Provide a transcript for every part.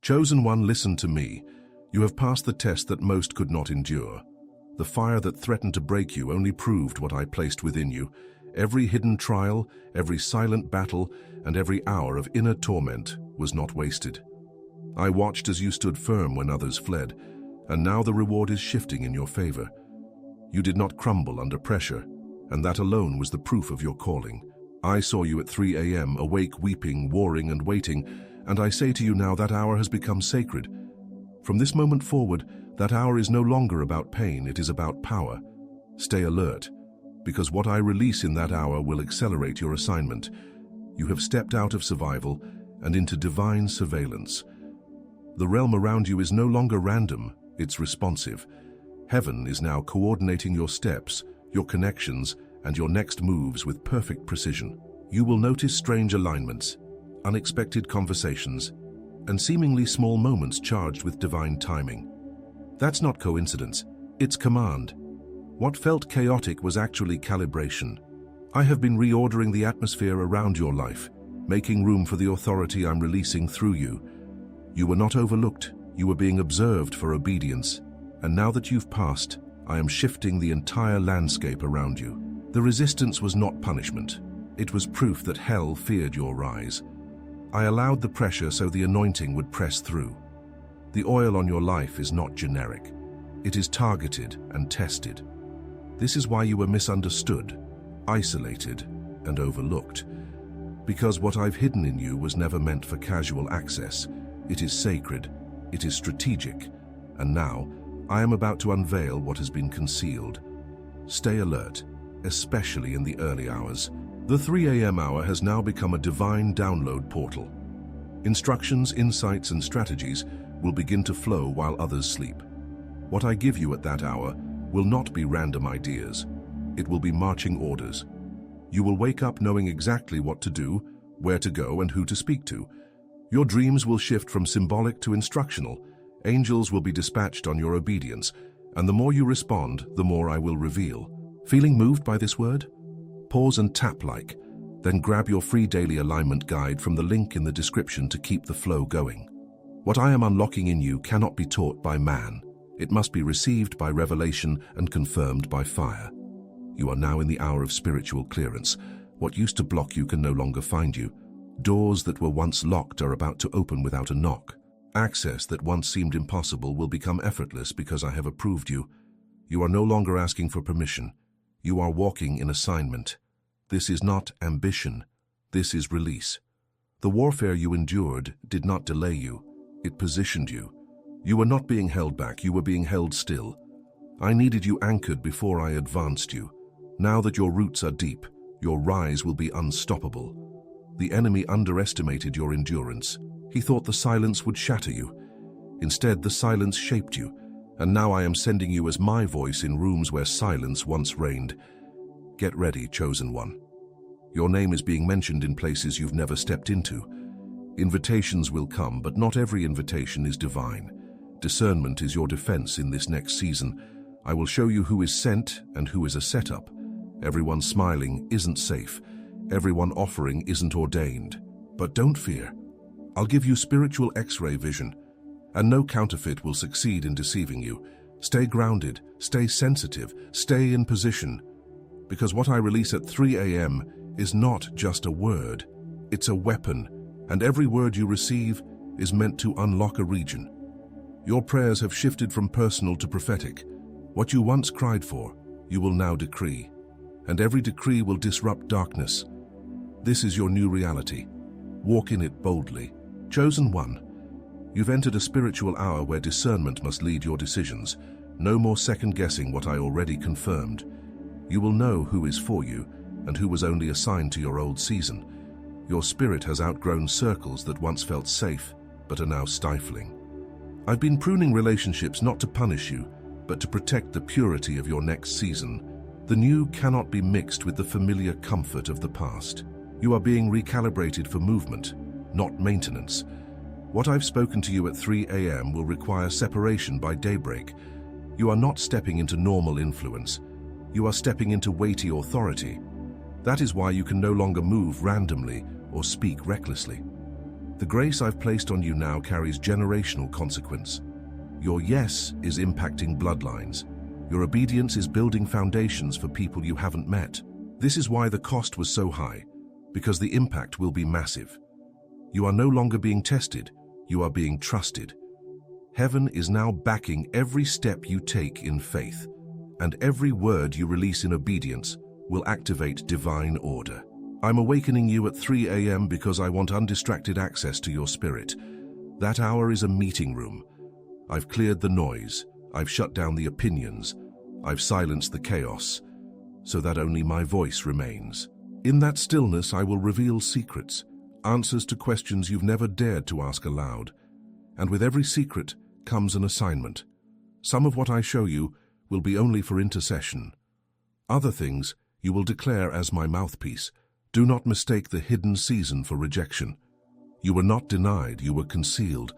Chosen One, listen to me. You have passed the test that most could not endure. The fire that threatened to break you only proved what I placed within you. Every hidden trial, every silent battle, and every hour of inner torment was not wasted. I watched as you stood firm when others fled, and now the reward is shifting in your favor. You did not crumble under pressure, and that alone was the proof of your calling. I saw you at 3 a.m., awake, weeping, warring, and waiting, and I say to you now that hour has become sacred. From this moment forward, that hour is no longer about pain, it is about power. Stay alert, because what I release in that hour will accelerate your assignment. You have stepped out of survival and into divine surveillance. The realm around you is no longer random, it's responsive. Heaven is now coordinating your steps, your connections, and your next moves with perfect precision. You will notice strange alignments, unexpected conversations, and seemingly small moments charged with divine timing. That's not coincidence, it's command. What felt chaotic was actually calibration. I have been reordering the atmosphere around your life, making room for the authority I'm releasing through you. You were not overlooked, you were being observed for obedience, and now that you've passed, I am shifting the entire landscape around you. The resistance was not punishment. It was proof that hell feared your rise. I allowed the pressure so the anointing would press through. The oil on your life is not generic. It is targeted and tested. This is why you were misunderstood, isolated, and overlooked. Because what I've hidden in you was never meant for casual access. It is sacred, it is strategic, and now I am about to unveil what has been concealed. Stay alert, especially in the early hours. The 3 a.m. hour has now become a divine download portal. Instructions, insights, and strategies will begin to flow while others sleep. What I give you at that hour will not be random ideas. It will be marching orders. You will wake up knowing exactly what to do, where to go, and who to speak to. Your dreams will shift from symbolic to instructional. Angels will be dispatched on your obedience, and the more you respond, the more I will reveal. Feeling moved by this word? Pause and tap like, then grab your free daily alignment guide from the link in the description to keep the flow going. What I am unlocking in you cannot be taught by man. It must be received by revelation and confirmed by fire. You are now in the hour of spiritual clearance. What used to block you can no longer find you. Doors that were once locked are about to open without a knock. Access that once seemed impossible will become effortless because I have approved you. You are no longer asking for permission. You are walking in assignment. This is not ambition. This is release. The warfare you endured did not delay you. It positioned you. You were not being held back, you were being held still. I needed you anchored before I advanced you. Now that your roots are deep, your rise will be unstoppable. The enemy underestimated your endurance. He thought the silence would shatter you. Instead, the silence shaped you, and now I am sending you as my voice in rooms where silence once reigned. Get ready, Chosen One. Your name is being mentioned in places you've never stepped into. Invitations will come, but not every invitation is divine. Discernment is your defense in this next season. I will show you who is sent and who is a setup. Everyone smiling isn't safe. Everyone offering isn't ordained. But don't fear. I'll give you spiritual X-ray vision, and no counterfeit will succeed in deceiving you. Stay grounded, stay sensitive, stay in position. Because what I release at 3 a.m. is not just a word. It's a weapon, and every word you receive is meant to unlock a region. Your prayers have shifted from personal to prophetic. What you once cried for, you will now decree, and every decree will disrupt darkness. This is your new reality. Walk in it boldly. Chosen One, you've entered a spiritual hour where discernment must lead your decisions. No more second-guessing what I already confirmed. You will know who is for you and who was only assigned to your old season. Your spirit has outgrown circles that once felt safe, but are now stifling. I've been pruning relationships not to punish you, but to protect the purity of your next season. The new cannot be mixed with the familiar comfort of the past. You are being recalibrated for movement, not maintenance. What I've spoken to you at 3 a.m. will require separation by daybreak. You are not stepping into normal influence. You are stepping into weighty authority. That is why you can no longer move randomly or speak recklessly. The grace I've placed on you now carries generational consequence. Your yes is impacting bloodlines. Your obedience is building foundations for people you haven't met. This is why the cost was so high, because the impact will be massive. You are no longer being tested, you are being trusted. Heaven is now backing every step you take in faith, and every word you release in obedience will activate divine order. I'm awakening you at 3 a.m. because I want undistracted access to your spirit. That hour is a meeting room. I've cleared the noise, I've shut down the opinions, I've silenced the chaos, so that only my voice remains. In that stillness, I will reveal secrets, answers to questions you've never dared to ask aloud. And with every secret comes an assignment. Some of what I show you will be only for intercession. Other things you will declare as my mouthpiece. Do not mistake the hidden season for rejection. You were not denied, you were concealed.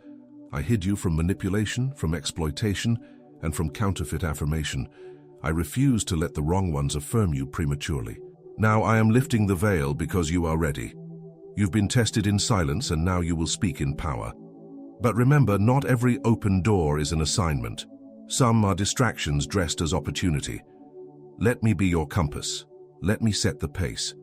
I hid you from manipulation, from exploitation, and from counterfeit affirmation. I refuse to let the wrong ones affirm you prematurely. Now I am lifting the veil because you are ready. You've been tested in silence and now you will speak in power. But remember, not every open door is an assignment. Some are distractions dressed as opportunity. Let me be your compass. Let me set the pace.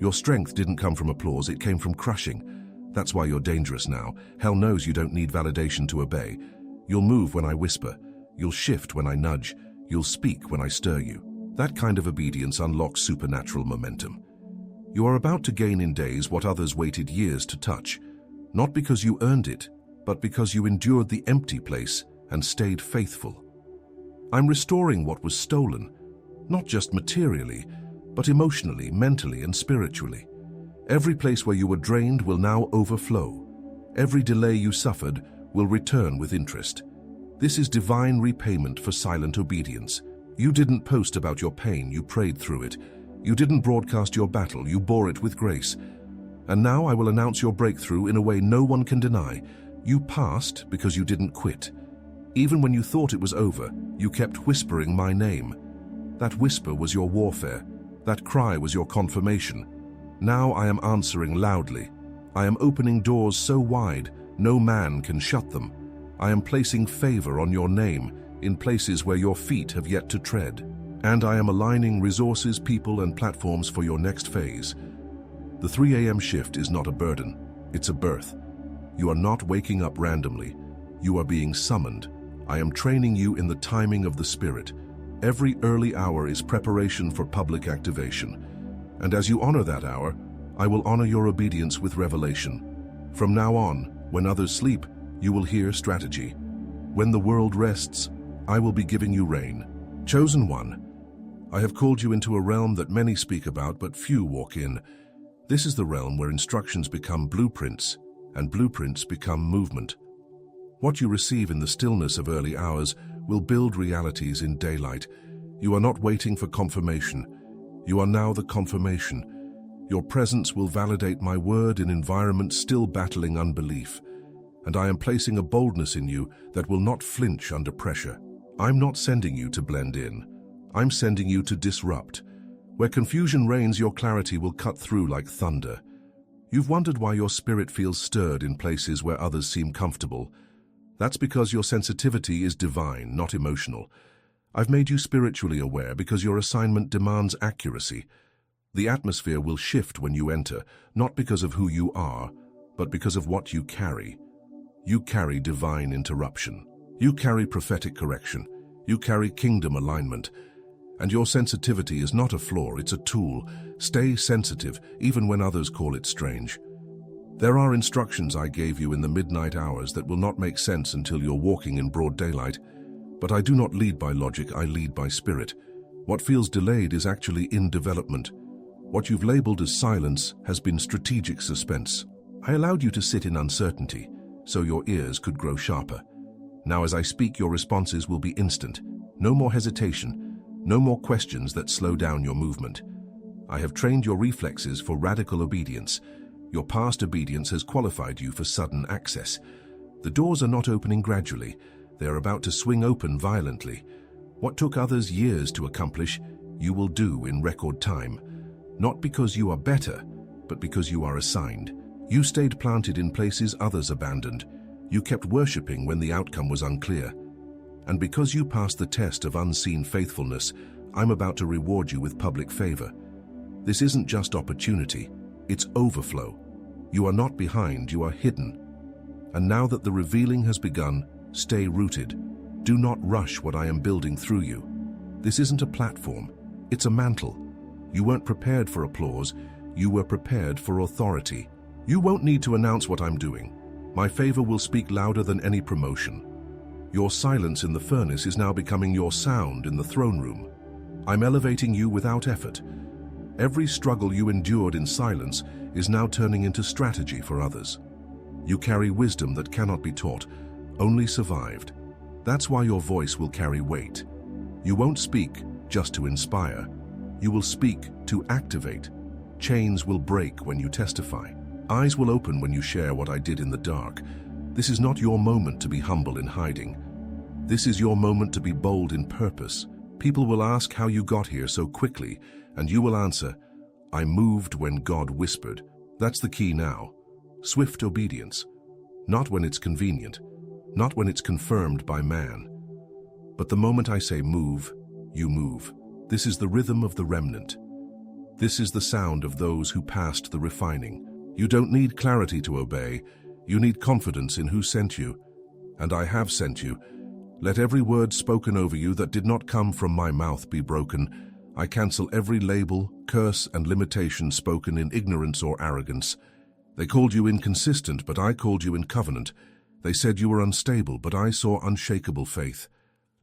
Your strength didn't come from applause, it came from crushing. That's why you're dangerous now. Hell knows you don't need validation to obey. You'll move when I whisper. You'll shift when I nudge. You'll speak when I stir you. That kind of obedience unlocks supernatural momentum. You are about to gain in days what others waited years to touch. Not because you earned it, but because you endured the empty place and stayed faithful. I'm restoring what was stolen, not just materially, but emotionally, mentally, and spiritually. Every place where you were drained will now overflow. Every delay you suffered will return with interest. This is divine repayment for silent obedience. You didn't post about your pain, you prayed through it. You didn't broadcast your battle, you bore it with grace. And now I will announce your breakthrough in a way no one can deny. You passed because you didn't quit. Even when you thought it was over, you kept whispering my name. That whisper was your warfare. That cry was your confirmation. Now I am answering loudly. I am opening doors so wide, no man can shut them. I am placing favor on your name in places where your feet have yet to tread. And I am aligning resources, people, and platforms for your next phase. The 3 a.m. shift is not a burden, it's a birth. You are not waking up randomly. You are being summoned. I am training you in the timing of the Spirit. Every early hour is preparation for public activation. And as you honor that hour, I will honor your obedience with revelation. From now on, when others sleep, you will hear strategy. When the world rests, I will be giving you rain. Chosen one, I have called you into a realm that many speak about but few walk in. This is the realm where instructions become blueprints, and blueprints become movement. What you receive in the stillness of early hours will build realities in daylight. You are not waiting for confirmation. You are now the confirmation. Your presence will validate my word in environments still battling unbelief. And I am placing a boldness in you that will not flinch under pressure. I'm not sending you to blend in. I'm sending you to disrupt. Where confusion reigns, your clarity will cut through like thunder. You've wondered why your spirit feels stirred in places where others seem comfortable. That's because your sensitivity is divine, not emotional. I've made you spiritually aware because your assignment demands accuracy. The atmosphere will shift when you enter, not because of who you are, but because of what you carry. You carry divine interruption. You carry prophetic correction. You carry kingdom alignment. And your sensitivity is not a flaw, it's a tool. Stay sensitive, even when others call it strange. There are instructions I gave you in the midnight hours that will not make sense until you're walking in broad daylight. But I do not lead by logic, I lead by spirit. What feels delayed is actually in development. What you've labeled as silence has been strategic suspense. I allowed you to sit in uncertainty, so your ears could grow sharper. Now as I speak, your responses will be instant. No more hesitation, no more questions that slow down your movement. I have trained your reflexes for radical obedience. Your past obedience has qualified you for sudden access. The doors are not opening gradually. They are about to swing open violently. What took others years to accomplish, you will do in record time. Not because you are better, but because you are assigned. You stayed planted in places others abandoned. You kept worshipping when the outcome was unclear. And because you passed the test of unseen faithfulness, I'm about to reward you with public favor. This isn't just opportunity, it's overflow. You are not behind, you are hidden. And now that the revealing has begun, stay rooted. Do not rush what I am building through you. This isn't a platform, it's a mantle. You weren't prepared for applause, you were prepared for authority. You won't need to announce what I'm doing. My favor will speak louder than any promotion. Your silence in the furnace is now becoming your sound in the throne room. I'm elevating you without effort. Every struggle you endured in silence is now turning into strategy for others. You carry wisdom that cannot be taught, only survived. That's why your voice will carry weight. You won't speak just to inspire. You will speak to activate. Chains will break when you testify. Eyes will open when you share what I did in the dark. This is not your moment to be humble in hiding. This is your moment to be bold in purpose. People will ask how you got here so quickly, and you will answer, I moved when God whispered. That's the key now. Swift obedience. Not when it's convenient, not when it's confirmed by man. But the moment I say move, you move. This is the rhythm of the remnant. This is the sound of those who passed the refining. You don't need clarity to obey. You need confidence in who sent you. And I have sent you. Let every word spoken over you that did not come from my mouth be broken. I cancel every label, curse, and limitation spoken in ignorance or arrogance. They called you inconsistent, but I called you in covenant. They said you were unstable, but I saw unshakable faith.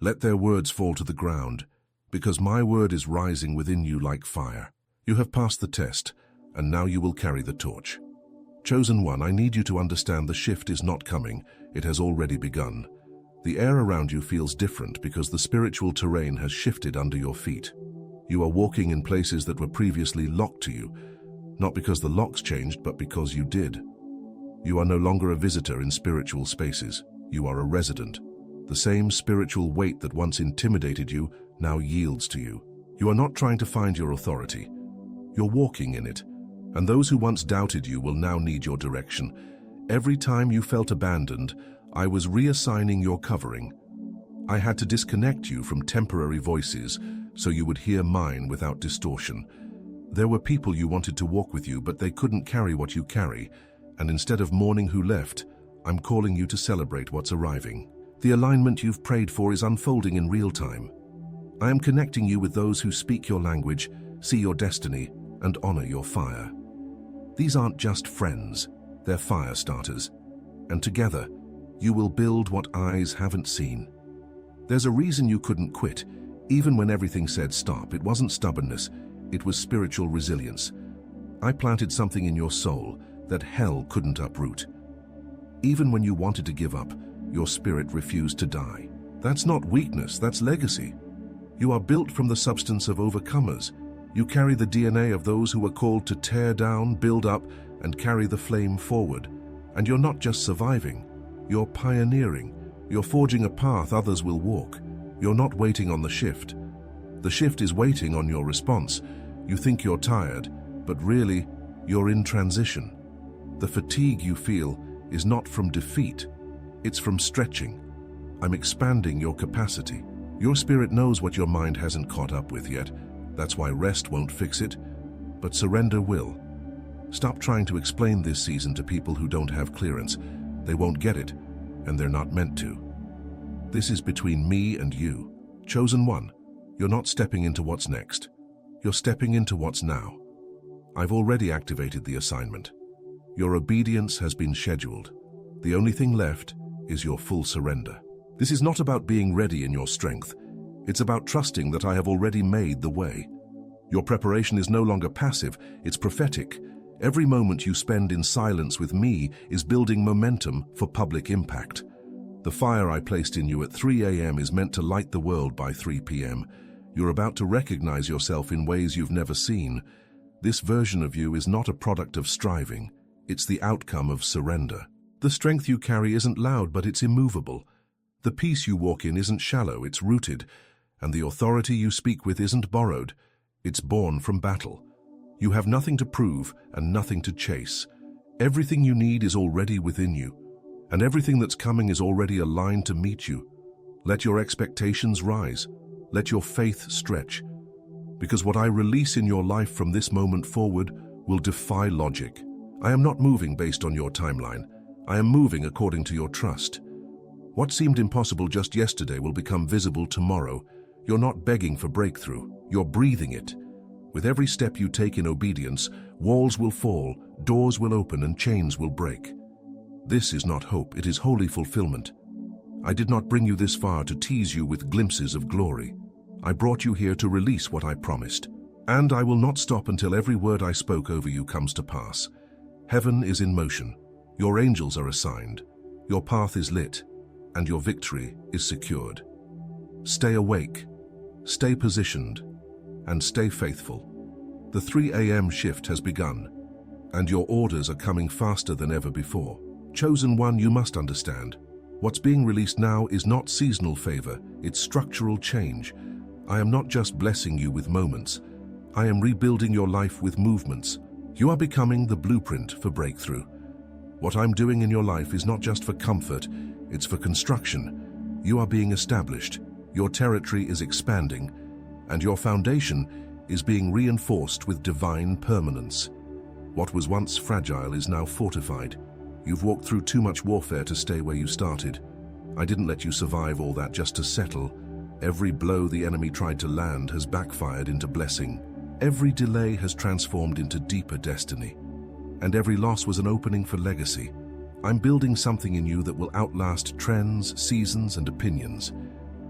Let their words fall to the ground, because my word is rising within you like fire. You have passed the test, and now you will carry the torch. Chosen one, I need you to understand the shift is not coming, it has already begun. The air around you feels different because the spiritual terrain has shifted under your feet. You are walking in places that were previously locked to you, not because the locks changed, but because you did. You are no longer a visitor in spiritual spaces. You are a resident. The same spiritual weight that once intimidated you now yields to you. You are not trying to find your authority. You're walking in it. And those who once doubted you will now need your direction. Every time you felt abandoned, I was reassigning your covering. I had to disconnect you from temporary voices so you would hear mine without distortion. There were people you wanted to walk with you, but they couldn't carry what you carry. And instead of mourning who left, I'm calling you to celebrate what's arriving. The alignment you've prayed for is unfolding in real time. I am connecting you with those who speak your language, see your destiny, and honor your fire. These aren't just friends, they're fire starters. And together, you will build what eyes haven't seen. There's a reason you couldn't quit, even when everything said stop. It wasn't stubbornness, it was spiritual resilience. I planted something in your soul that hell couldn't uproot. Even when you wanted to give up, your spirit refused to die. That's not weakness, that's legacy. You are built from the substance of overcomers. You carry the DNA of those who were called to tear down, build up, and carry the flame forward. And you're not just surviving, you're pioneering. You're forging a path others will walk. You're not waiting on the shift. The shift is waiting on your response. You think you're tired, but really, you're in transition. The fatigue you feel is not from defeat, it's from stretching. I'm expanding your capacity. Your spirit knows what your mind hasn't caught up with yet. That's why rest won't fix it, but surrender will. Stop trying to explain this season to people who don't have clearance. They won't get it, and they're not meant to. This is between me and you. Chosen one, you're not stepping into what's next. You're stepping into what's now. I've already activated the assignment. Your obedience has been scheduled. The only thing left is your full surrender. This is not about being ready in your strength. It's about trusting that I have already made the way. Your preparation is no longer passive, it's prophetic. Every moment you spend in silence with me is building momentum for public impact. The fire I placed in you at 3 a.m. is meant to light the world by 3 p.m. You're about to recognize yourself in ways you've never seen. This version of you is not a product of striving. It's the outcome of surrender. The strength you carry isn't loud, but it's immovable. The peace you walk in isn't shallow, it's rooted. And the authority you speak with isn't borrowed. It's born from battle. You have nothing to prove and nothing to chase. Everything you need is already within you, and everything that's coming is already aligned to meet you. Let your expectations rise. Let your faith stretch. Because what I release in your life from this moment forward will defy logic. I am not moving based on your timeline. I am moving according to your trust. What seemed impossible just yesterday will become visible tomorrow. You're not begging for breakthrough. You're breathing it. With every step you take in obedience, walls will fall, doors will open, and chains will break. This is not hope, it is holy fulfillment. I did not bring you this far to tease you with glimpses of glory. I brought you here to release what I promised. And I will not stop until every word I spoke over you comes to pass. Heaven is in motion. Your angels are assigned. Your path is lit, and your victory is secured. Stay awake, stay positioned, and stay faithful. The 3 a.m. shift has begun, and your orders are coming faster than ever before. Chosen one, you must understand. What's being released now is not seasonal favor, it's structural change. I am not just blessing you with moments. I am rebuilding your life with movements. You are becoming the blueprint for breakthrough. What I'm doing in your life is not just for comfort, it's for construction. You are being established, your territory is expanding, and your foundation is being reinforced with divine permanence. What was once fragile is now fortified. You've walked through too much warfare to stay where you started. I didn't let you survive all that just to settle. Every blow the enemy tried to land has backfired into blessing. Every delay has transformed into deeper destiny. And every loss was an opening for legacy. I'm building something in you that will outlast trends, seasons, and opinions.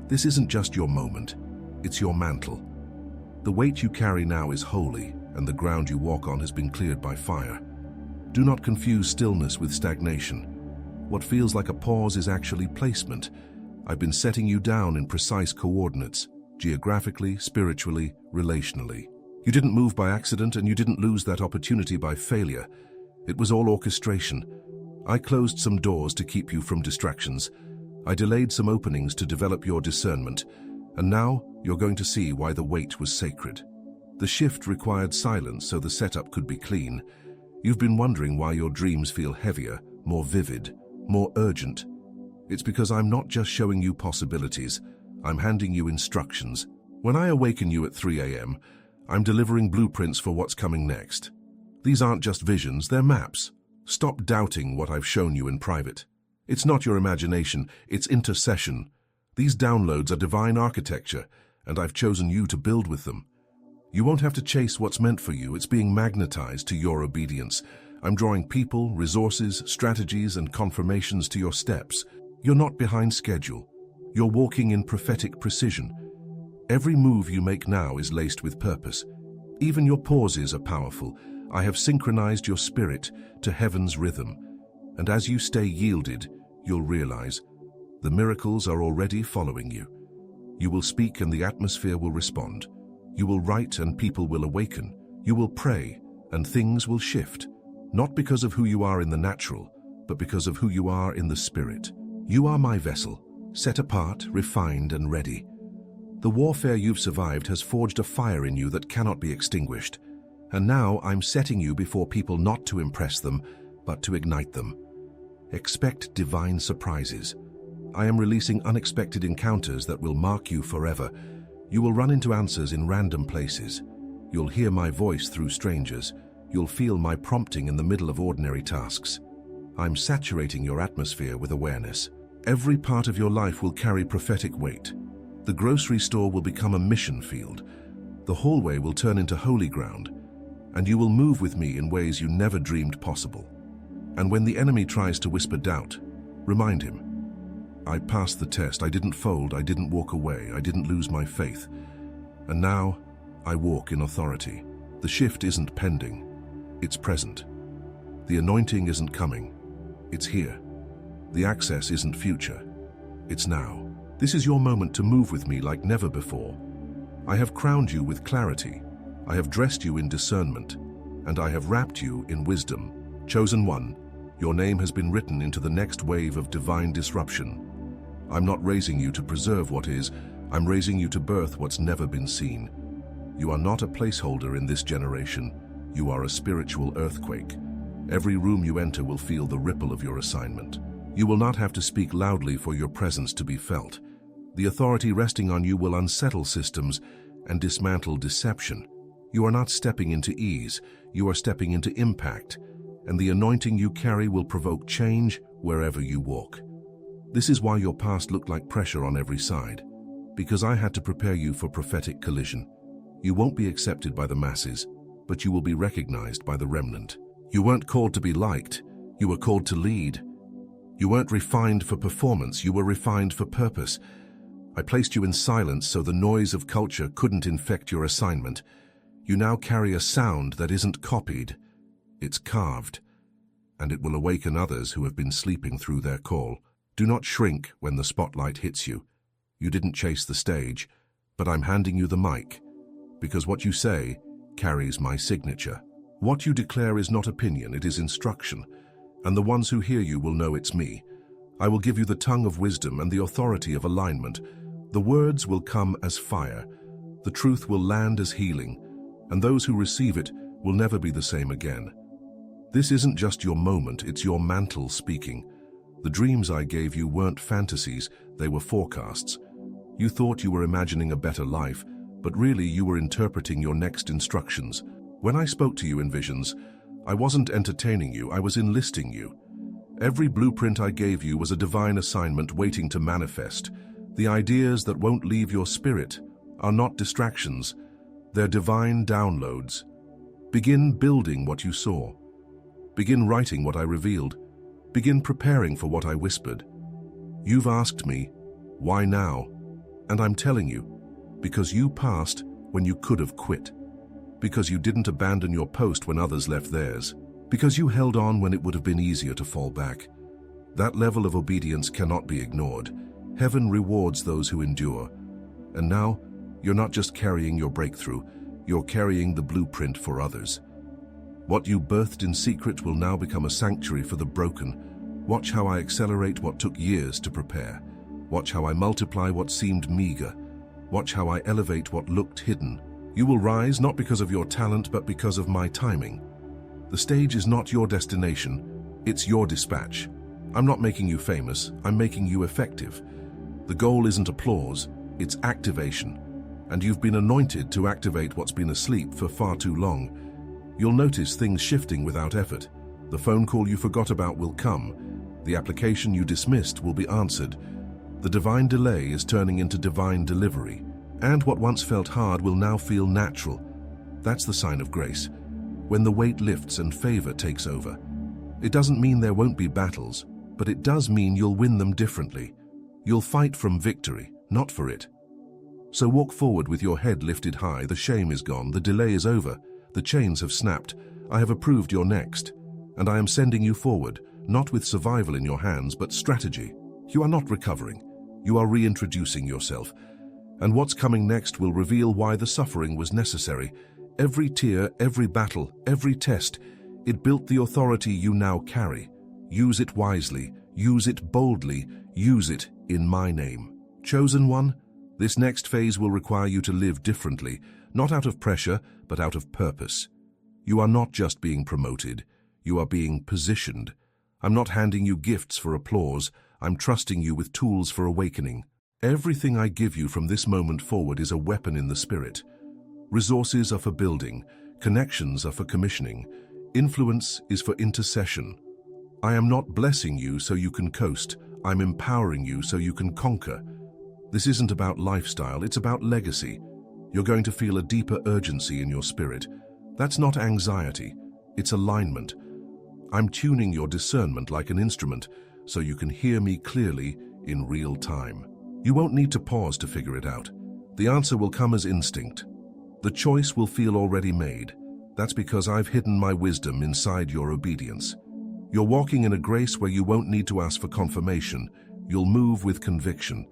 This isn't just your moment, it's your mantle. The weight you carry now is holy, and the ground you walk on has been cleared by fire. Do not confuse stillness with stagnation. What feels like a pause is actually placement. I've been setting you down in precise coordinates, geographically, spiritually, relationally. You didn't move by accident, and you didn't lose that opportunity by failure. It was all orchestration. I closed some doors to keep you from distractions. I delayed some openings to develop your discernment. And now you're going to see why the wait was sacred. The shift required silence so the setup could be clean. You've been wondering why your dreams feel heavier, more vivid, more urgent. It's because I'm not just showing you possibilities, I'm handing you instructions. When I awaken you at 3 a.m., I'm delivering blueprints for what's coming next. These aren't just visions, they're maps. Stop doubting what I've shown you in private. It's not your imagination, it's intercession. These downloads are divine architecture, and I've chosen you to build with them. You won't have to chase what's meant for you, it's being magnetized to your obedience. I'm drawing people, resources, strategies, and confirmations to your steps. You're not behind schedule. You're walking in prophetic precision. Every move you make now is laced with purpose. Even your pauses are powerful. I have synchronized your spirit to heaven's rhythm. And as you stay yielded, you'll realize the miracles are already following you. You will speak and the atmosphere will respond. You will write and people will awaken. You will pray and things will shift. Not because of who you are in the natural, but because of who you are in the spirit. You are my vessel, set apart, refined, and ready. The warfare you've survived has forged a fire in you that cannot be extinguished. And now I'm setting you before people not to impress them, but to ignite them. Expect divine surprises. I am releasing unexpected encounters that will mark you forever. You will run into answers in random places. You'll hear my voice through strangers. You'll feel my prompting in the middle of ordinary tasks. I'm saturating your atmosphere with awareness. Every part of your life will carry prophetic weight. The grocery store will become a mission field. The hallway will turn into holy ground. And you will move with me in ways you never dreamed possible. And when the enemy tries to whisper doubt, remind him, I passed the test, I didn't fold, I didn't walk away, I didn't lose my faith. And now, I walk in authority. The shift isn't pending, it's present. The anointing isn't coming, it's here. The access isn't future, it's now. This is your moment to move with me like never before. I have crowned you with clarity, I have dressed you in discernment, and I have wrapped you in wisdom. Chosen one, your name has been written into the next wave of divine disruption. I'm not raising you to preserve what is, I'm raising you to birth what's never been seen. You are not a placeholder in this generation, you are a spiritual earthquake. Every room you enter will feel the ripple of your assignment. You will not have to speak loudly for your presence to be felt. The authority resting on you will unsettle systems and dismantle deception. You are not stepping into ease, you are stepping into impact, and the anointing you carry will provoke change wherever you walk. This is why your past looked like pressure on every side, because I had to prepare you for prophetic collision. You won't be accepted by the masses, but you will be recognized by the remnant. You weren't called to be liked, you were called to lead. You weren't refined for performance, you were refined for purpose. I placed you in silence so the noise of culture couldn't infect your assignment. You now carry a sound that isn't copied, it's carved, and it will awaken others who have been sleeping through their call. Do not shrink when the spotlight hits you. You didn't chase the stage, but I'm handing you the mic, because what you say carries my signature. What you declare is not opinion, it is instruction, and the ones who hear you will know it's me. I will give you the tongue of wisdom and the authority of alignment. The words will come as fire, the truth will land as healing, and those who receive it will never be the same again. This isn't just your moment, it's your mantle speaking. The dreams I gave you weren't fantasies, they were forecasts. You thought you were imagining a better life, but really you were interpreting your next instructions. When I spoke to you in visions, I wasn't entertaining you, I was enlisting you. Every blueprint I gave you was a divine assignment waiting to manifest. The ideas that won't leave your spirit are not distractions, they're divine downloads. Begin building what you saw. Begin writing what I revealed. Begin preparing for what I whispered. You've asked me, why now? And I'm telling you, because you passed when you could have quit. Because you didn't abandon your post when others left theirs. Because you held on when it would have been easier to fall back. That level of obedience cannot be ignored. Heaven rewards those who endure. And now, you're not just carrying your breakthrough, you're carrying the blueprint for others. What you birthed in secret will now become a sanctuary for the broken. Watch how I accelerate what took years to prepare. Watch how I multiply what seemed meager. Watch how I elevate what looked hidden. You will rise not because of your talent, but because of my timing. The stage is not your destination, it's your dispatch. I'm not making you famous, I'm making you effective. The goal isn't applause, it's activation. And you've been anointed to activate what's been asleep for far too long. You'll notice things shifting without effort. The phone call you forgot about will come. The application you dismissed will be answered. The divine delay is turning into divine delivery. And what once felt hard will now feel natural. That's the sign of grace. When the weight lifts and favor takes over. It doesn't mean there won't be battles, but it does mean you'll win them differently. You'll fight from victory, not for it. So walk forward with your head lifted high. The shame is gone, the delay is over, the chains have snapped. I have approved your next, and I am sending you forward, not with survival in your hands, but strategy. You are not recovering, you are reintroducing yourself. And what's coming next will reveal why the suffering was necessary. Every tear, every battle, every test, it built the authority you now carry. Use it wisely, use it boldly, use it in my name. Chosen one, this next phase will require you to live differently, not out of pressure, but out of purpose. You are not just being promoted, you are being positioned. I'm not handing you gifts for applause, I'm trusting you with tools for awakening. Everything I give you from this moment forward is a weapon in the spirit. Resources are for building, connections are for commissioning, influence is for intercession. I am not blessing you so you can coast, I'm empowering you so you can conquer. This isn't about lifestyle, it's about legacy. You're going to feel a deeper urgency in your spirit. That's not anxiety, it's alignment. I'm tuning your discernment like an instrument so you can hear me clearly in real time. You won't need to pause to figure it out. The answer will come as instinct. The choice will feel already made. That's because I've hidden my wisdom inside your obedience. You're walking in a grace where you won't need to ask for confirmation. You'll move with conviction.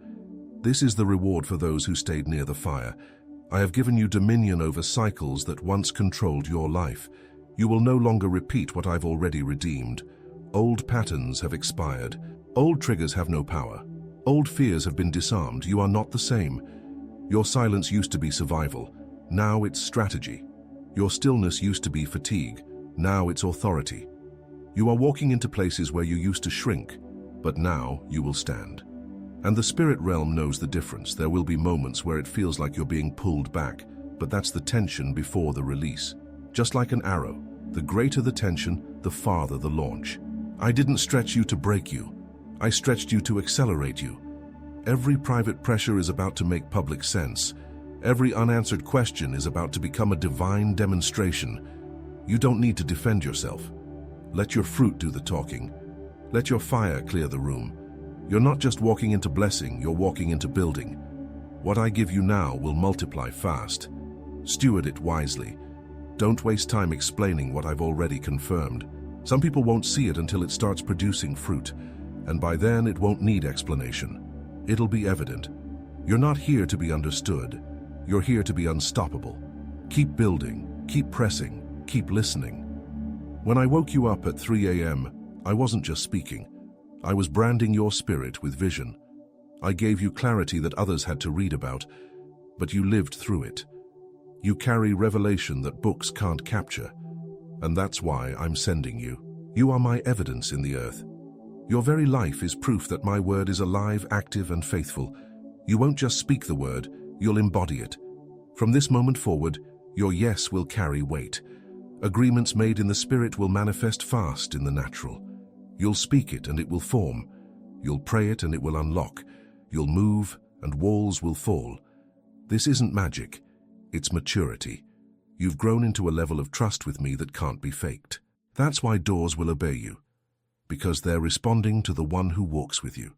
This is the reward for those who stayed near the fire. I have given you dominion over cycles that once controlled your life. You will no longer repeat what I've already redeemed. Old patterns have expired. Old triggers have no power. Old fears have been disarmed. You are not the same. Your silence used to be survival. Now it's strategy. Your stillness used to be fatigue. Now it's authority. You are walking into places where you used to shrink, but now you will stand. And the spirit realm knows the difference. There will be moments where it feels like you're being pulled back, but that's the tension before the release. Just like an arrow, the greater the tension, the farther the launch. I didn't stretch you to break you. I stretched you to accelerate you. Every private pressure is about to make public sense. Every unanswered question is about to become a divine demonstration. You don't need to defend yourself. Let your fruit do the talking. Let your fire clear the room. You're not just walking into blessing, you're walking into building. What I give you now will multiply fast. Steward it wisely. Don't waste time explaining what I've already confirmed. Some people won't see it until it starts producing fruit, and by then it won't need explanation. It'll be evident. You're not here to be understood. You're here to be unstoppable. Keep building, keep pressing, keep listening. When I woke you up at 3 a.m., I wasn't just speaking. I was branding your spirit with vision. I gave you clarity that others had to read about, but you lived through it. You carry revelation that books can't capture, and that's why I'm sending you. You are my evidence in the earth. Your very life is proof that my word is alive, active, and faithful. You won't just speak the word, you'll embody it. From this moment forward, your yes will carry weight. Agreements made in the spirit will manifest fast in the natural. You'll speak it and it will form. You'll pray it and it will unlock. You'll move and walls will fall. This isn't magic, it's maturity. You've grown into a level of trust with me that can't be faked. That's why doors will obey you, because they're responding to the one who walks with you.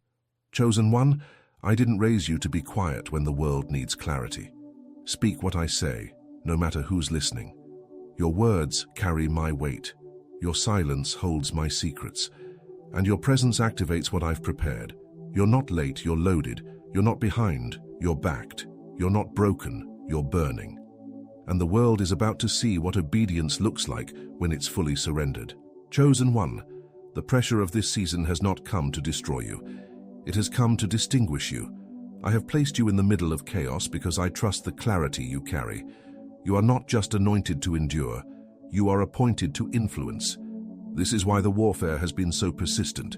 Chosen one, I didn't raise you to be quiet when the world needs clarity. Speak what I say, no matter who's listening. Your words carry my weight. Your silence holds my secrets. And your presence activates what I've prepared. You're not late, you're loaded. You're not behind, you're backed. You're not broken, you're burning. And the world is about to see what obedience looks like when it's fully surrendered. Chosen one, the pressure of this season has not come to destroy you. It has come to distinguish you. I have placed you in the middle of chaos because I trust the clarity you carry. You are not just anointed to endure, you are appointed to influence. This is why the warfare has been so persistent.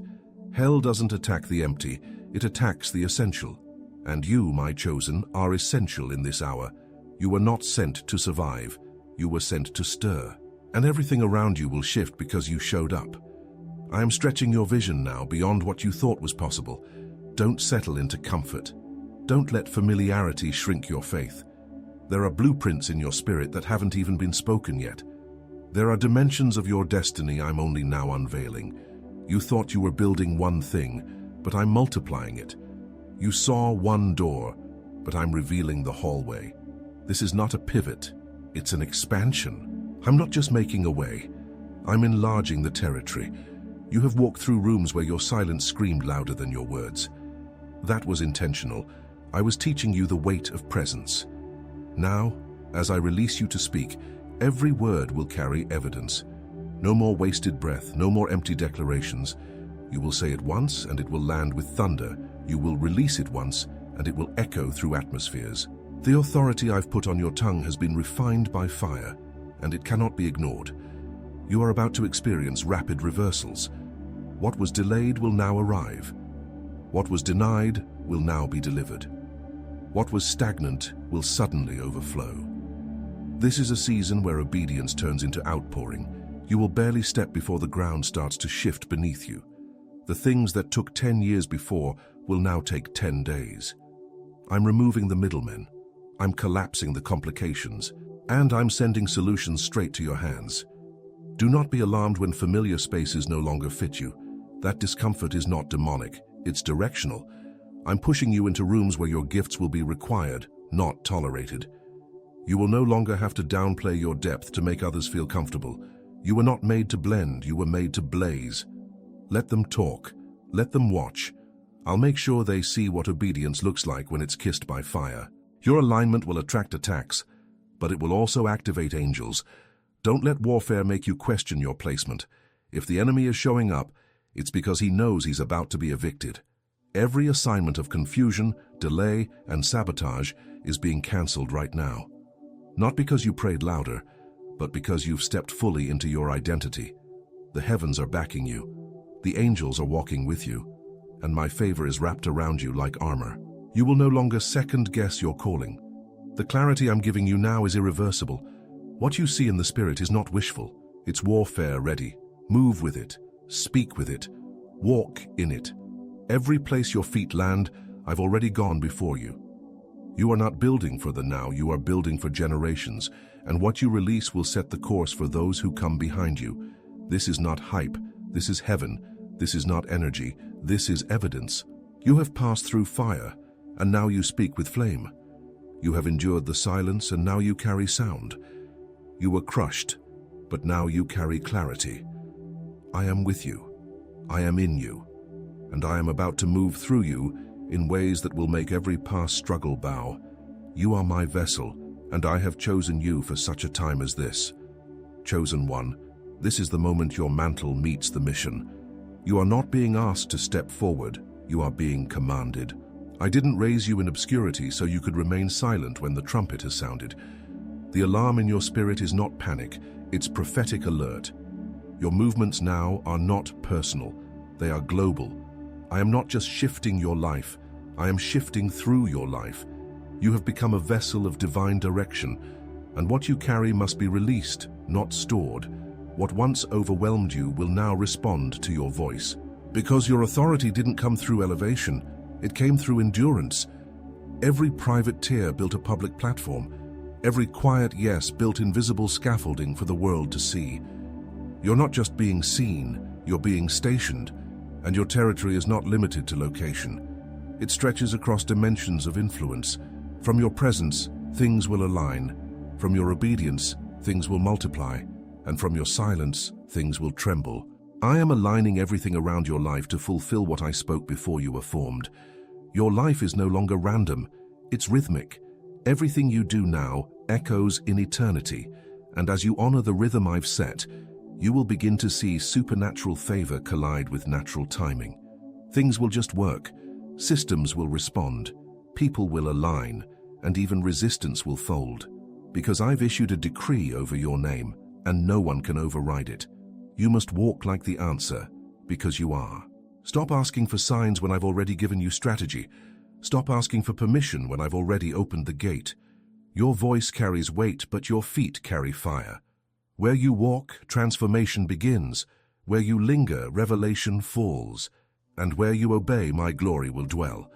Hell doesn't attack the empty, it attacks the essential. And you, my chosen, are essential in this hour. You were not sent to survive, you were sent to stir. And everything around you will shift because you showed up. I am stretching your vision now beyond what you thought was possible. Don't settle into comfort. Don't let familiarity shrink your faith. There are blueprints in your spirit that haven't even been spoken yet. There are dimensions of your destiny I'm only now unveiling. You thought you were building one thing, but I'm multiplying it. You saw one door, but I'm revealing the hallway. This is not a pivot, it's an expansion. I'm not just making a way, I'm enlarging the territory. You have walked through rooms where your silence screamed louder than your words. That was intentional. I was teaching you the weight of presence. Now, as I release you to speak, every word will carry evidence. No more wasted breath, no more empty declarations. You will say it once and it will land with thunder. You will release it once and it will echo through atmospheres. The authority I've put on your tongue has been refined by fire, and it cannot be ignored. You are about to experience rapid reversals. What was delayed will now arrive. What was denied will now be delivered. What was stagnant will suddenly overflow. This is a season where obedience turns into outpouring. You will barely step before the ground starts to shift beneath you. The things that took 10 years before will now take 10 days. I'm removing the middlemen. I'm collapsing the complications, and I'm sending solutions straight to your hands. Do not be alarmed when familiar spaces no longer fit you. That discomfort is not demonic, it's directional. I'm pushing you into rooms where your gifts will be required, not tolerated. You will no longer have to downplay your depth to make others feel comfortable. You were not made to blend, you were made to blaze. Let them talk, let them watch. I'll make sure they see what obedience looks like when it's kissed by fire. Your alignment will attract attacks, but it will also activate angels. Don't let warfare make you question your placement. If the enemy is showing up, it's because he knows he's about to be evicted. Every assignment of confusion, delay, and sabotage is being cancelled right now. Not because you prayed louder, but because you've stepped fully into your identity. The heavens are backing you. The angels are walking with you, and my favor is wrapped around you like armor. You will no longer second-guess your calling. The clarity I'm giving you now is irreversible. What you see in the spirit is not wishful. It's warfare ready. Move with it. Speak with it. Walk in it. Every place your feet land, I've already gone before you. You are not building for the now, you are building for generations, and what you release will set the course for those who come behind you. This is not hype. This is heaven. This is not energy. This is evidence. You have passed through fire, and now you speak with flame. You have endured the silence, and now you carry sound. You were crushed, but now you carry clarity. I am with you. I am in you. And I am about to move through you in ways that will make every past struggle bow. You are my vessel, and I have chosen you for such a time as this. Chosen one, this is the moment your mantle meets the mission. You are not being asked to step forward, you are being commanded. I didn't raise you in obscurity so you could remain silent when the trumpet has sounded. The alarm in your spirit is not panic, it's prophetic alert. Your movements now are not personal, they are global. I am not just shifting your life, I am shifting through your life. You have become a vessel of divine direction, and what you carry must be released, not stored. What once overwhelmed you will now respond to your voice. Because your authority didn't come through elevation, it came through endurance. Every private tear built a public platform. Every quiet yes built invisible scaffolding for the world to see. You're not just being seen, you're being stationed, and your territory is not limited to location. It stretches across dimensions of influence. From your presence, things will align. From your obedience, things will multiply. And from your silence, things will tremble. I am aligning everything around your life to fulfill what I spoke before you were formed. Your life is no longer random, it's rhythmic. Everything you do now echoes in eternity, and as you honor the rhythm I've set, you will begin to see supernatural favor collide with natural timing. Things will just work, systems will respond, people will align, and even resistance will fold. Because I've issued a decree over your name, and no one can override it. You must walk like the answer, because you are. Stop asking for signs when I've already given you strategy. Stop asking for permission when I've already opened the gate. Your voice carries weight, but your feet carry fire. Where you walk, transformation begins. Where you linger, revelation falls. And where you obey, my glory will dwell.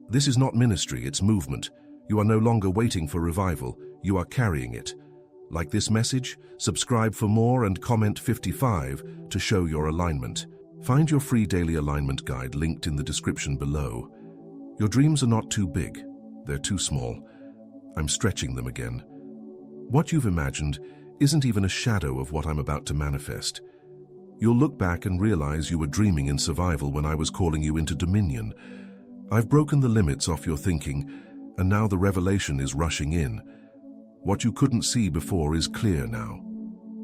This is not ministry, it's movement. You are no longer waiting for revival, you are carrying it. Like this message, subscribe for more and comment 55 to show your alignment. Find your free daily alignment guide linked in the description below. Your dreams are not too big, they're too small. I'm stretching them again. What you've imagined isn't even a shadow of what I'm about to manifest. You'll look back and realize you were dreaming in survival when I was calling you into dominion. I've broken the limits off your thinking, and now the revelation is rushing in. What you couldn't see before is clear now.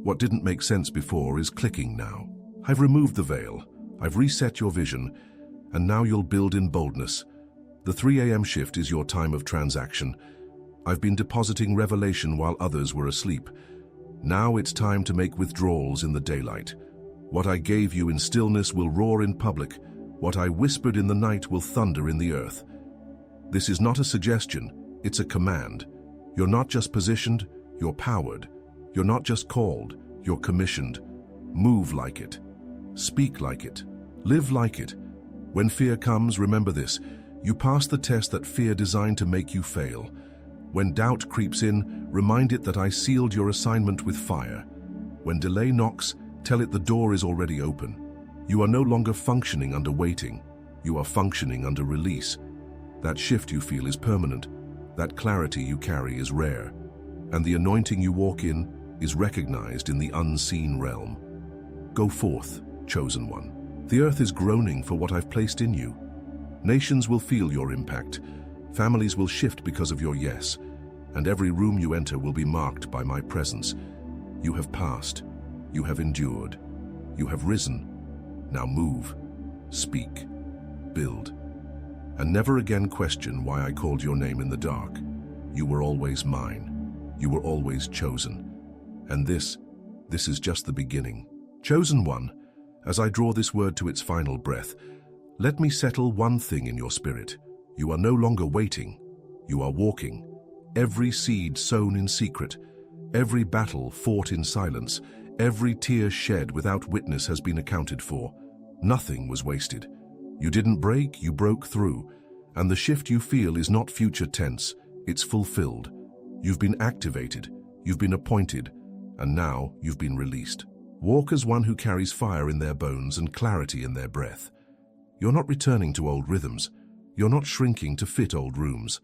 What didn't make sense before is clicking now. I've removed the veil, I've reset your vision, and now you'll build in boldness. The 3 a.m. shift is your time of transaction. I've been depositing revelation while others were asleep. Now it's time to make withdrawals in the daylight. What I gave you in stillness will roar in public. What I whispered in the night will thunder in the earth. This is not a suggestion, it's a command. You're not just positioned, you're powered. You're not just called, you're commissioned. Move like it. Speak like it. Live like it. When fear comes, remember this. You pass the test that fear designed to make you fail. When doubt creeps in, remind it that I sealed your assignment with fire. When delay knocks, tell it the door is already open. You are no longer functioning under waiting. You are functioning under release. That shift you feel is permanent. That clarity you carry is rare. And the anointing you walk in is recognized in the unseen realm. Go forth, chosen one. The earth is groaning for what I've placed in you. Nations will feel your impact. Families will shift because of your yes. And every room you enter will be marked by my presence. You have passed. You have endured. You have risen. Now move, speak, build. And never again question why I called your name in the dark. You were always mine. You were always chosen. And this is just the beginning. Chosen one, as I draw this word to its final breath, let me settle one thing in your spirit. You are no longer waiting. You are walking. Every seed sown in secret, every battle fought in silence, every tear shed without witness has been accounted for. Nothing was wasted. You didn't break, you broke through. And the shift you feel is not future tense, it's fulfilled. You've been activated, you've been appointed, and now you've been released. Walk as one who carries fire in their bones and clarity in their breath. You're not returning to old rhythms. You're not shrinking to fit old rooms.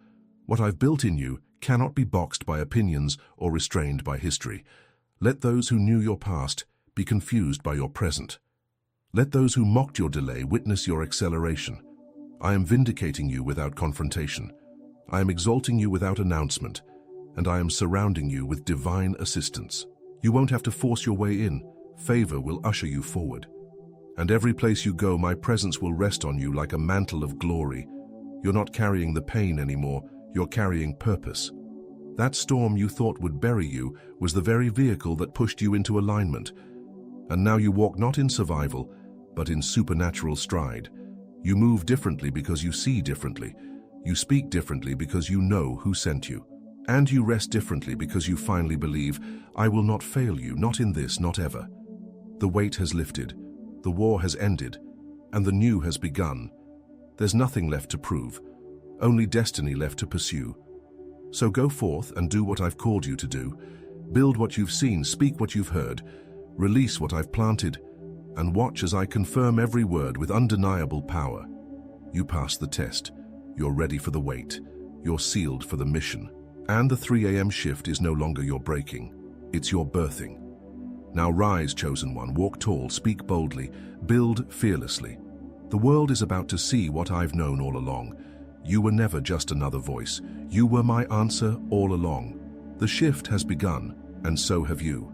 What I've built in you cannot be boxed by opinions or restrained by history. Let those who knew your past be confused by your present. Let those who mocked your delay witness your acceleration. I am vindicating you without confrontation. I am exalting you without announcement, and I am surrounding you with divine assistance. You won't have to force your way in. Favor will usher you forward. And every place you go, my presence will rest on you like a mantle of glory. You're not carrying the pain anymore, you're carrying purpose. That storm you thought would bury you was the very vehicle that pushed you into alignment. And now you walk not in survival, but in supernatural stride. You move differently because you see differently. You speak differently because you know who sent you. And you rest differently because you finally believe, I will not fail you, not in this, not ever. The weight has lifted, the war has ended, and the new has begun. There's nothing left to prove, only destiny left to pursue. So go forth and do what I've called you to do. Build what you've seen, speak what you've heard, release what I've planted, and watch as I confirm every word with undeniable power. You passed the test. You're ready for the wait. You're sealed for the mission. And the 3 a.m. shift is no longer your breaking. It's your birthing. Now rise, chosen one, walk tall, speak boldly, build fearlessly. The world is about to see what I've known all along. You were never just another voice. You were my answer all along. The shift has begun, and so have you.